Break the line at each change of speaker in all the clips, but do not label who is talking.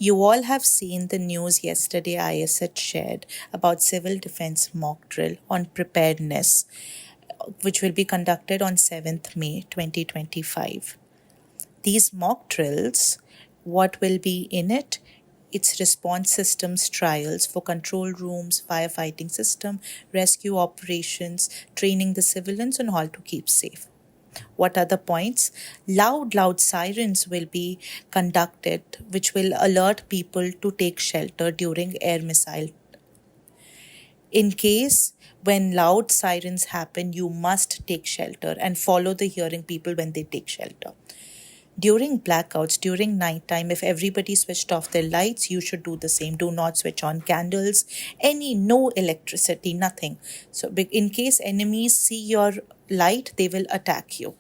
You all have seen the news yesterday ISH shared about civil defense mock drill on preparedness, which will be conducted on 7th May 2025. These mock drills, what will be in it? It's response systems trials for control rooms, firefighting system, rescue operations, training the civilians on how to keep safe. What are the points? Loud sirens will be conducted, which will alert people to take shelter during air missile. In case when loud sirens happen, you must take shelter and follow the hearing people when they take shelter. During blackouts, during nighttime, if everybody switched off their lights, you should do the same. Do not switch on candles, no electricity, nothing. So in case enemies see your light, they will attack you.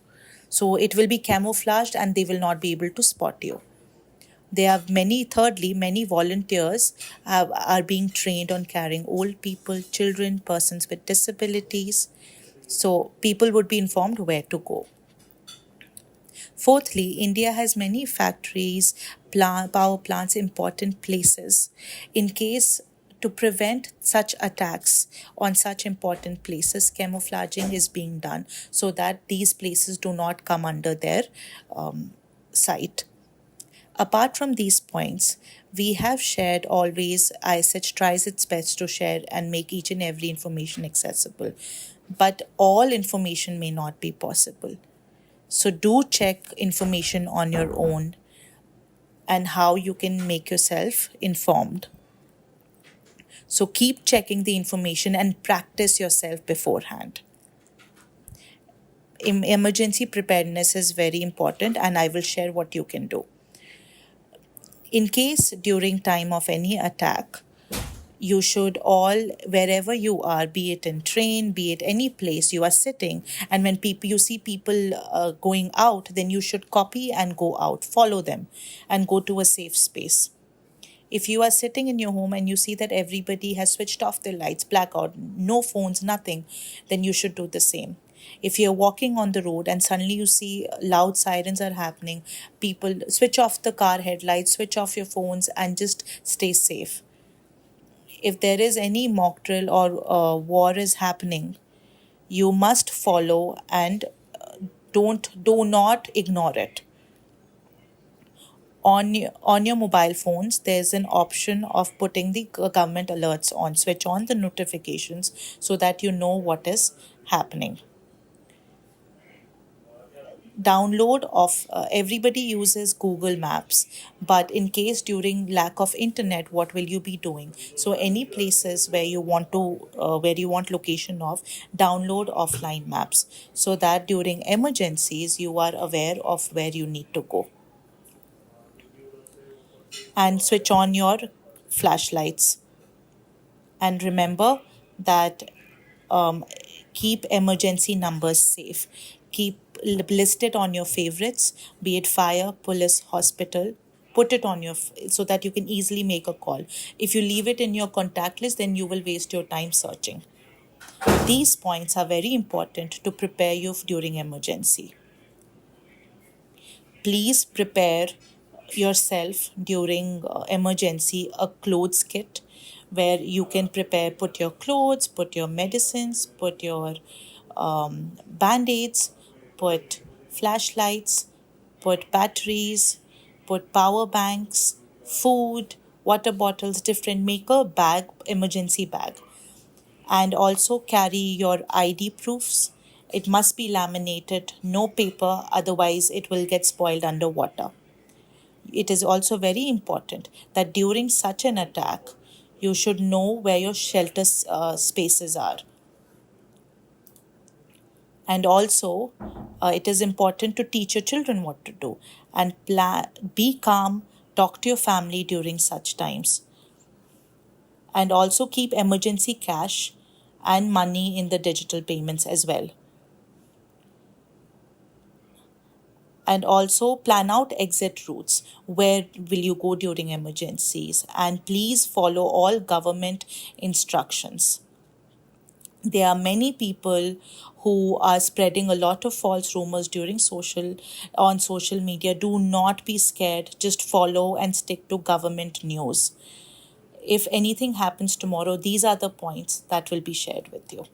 So it will be camouflaged and they will not be able to spot you. Thirdly, many volunteers are being trained on carrying old people, children, persons with disabilities. So people would be informed where to go. Fourthly, India has many factories, power plants, important places. In case to prevent such attacks on such important places, camouflaging is being done so that these places do not come under their sight. Apart from these points, we have shared always, ISH tries its best to share and make each and every information accessible. But all information may not be possible. So do check information on your own and how you can make yourself informed. So keep checking the information and practice yourself beforehand. Emergency preparedness is very important, and I will share what you can do. In case during time of any attack, you should all, wherever you are, be it in train, be it any place you are sitting, and when you see people going out, then you should copy and go out, follow them and go to a safe space. If you are sitting in your home and you see that everybody has switched off their lights, blackout, no phones, nothing, then you should do the same. If you're walking on the road and suddenly you see loud sirens are happening, people switch off the car headlights, switch off your phones, and just stay safe. If there is any mock drill or war is happening, you must follow and do not ignore it. On your mobile phones, there's an option of putting the government alerts on. Switch on the notifications so that you know what is happening. Download of everybody uses Google Maps, but in case during lack of internet, what will you be doing? So any places where you want location of, download offline maps so that during emergencies you are aware of where you need to go. And switch on your flashlights, and remember that keep emergency numbers safe. Keep listed on your favorites, be it fire, police, hospital. Put it on so that you can easily make a call. If you leave it in your contact list, then you will waste your time searching. These points are very important to prepare you during emergency. Please prepare yourself during emergency a clothes kit where you can put your clothes, put your medicines, put your band-aids, put flashlights, put batteries, put power banks, food, water bottles, different, make a bag, emergency bag. And also carry your ID proofs. It must be laminated, no paper, otherwise it will get spoiled underwater. It is also very important that during such an attack, you should know where your shelter spaces are. And also, it is important to teach your children what to do and be calm, talk to your family during such times. And also keep emergency cash and money in the digital payments as well. And also plan out exit routes. Where will you go during emergencies? And please follow all government instructions. There are many people who are spreading a lot of false rumors on social media. Do not be scared. Just follow and stick to government news. If anything happens tomorrow, these are the points that will be shared with you.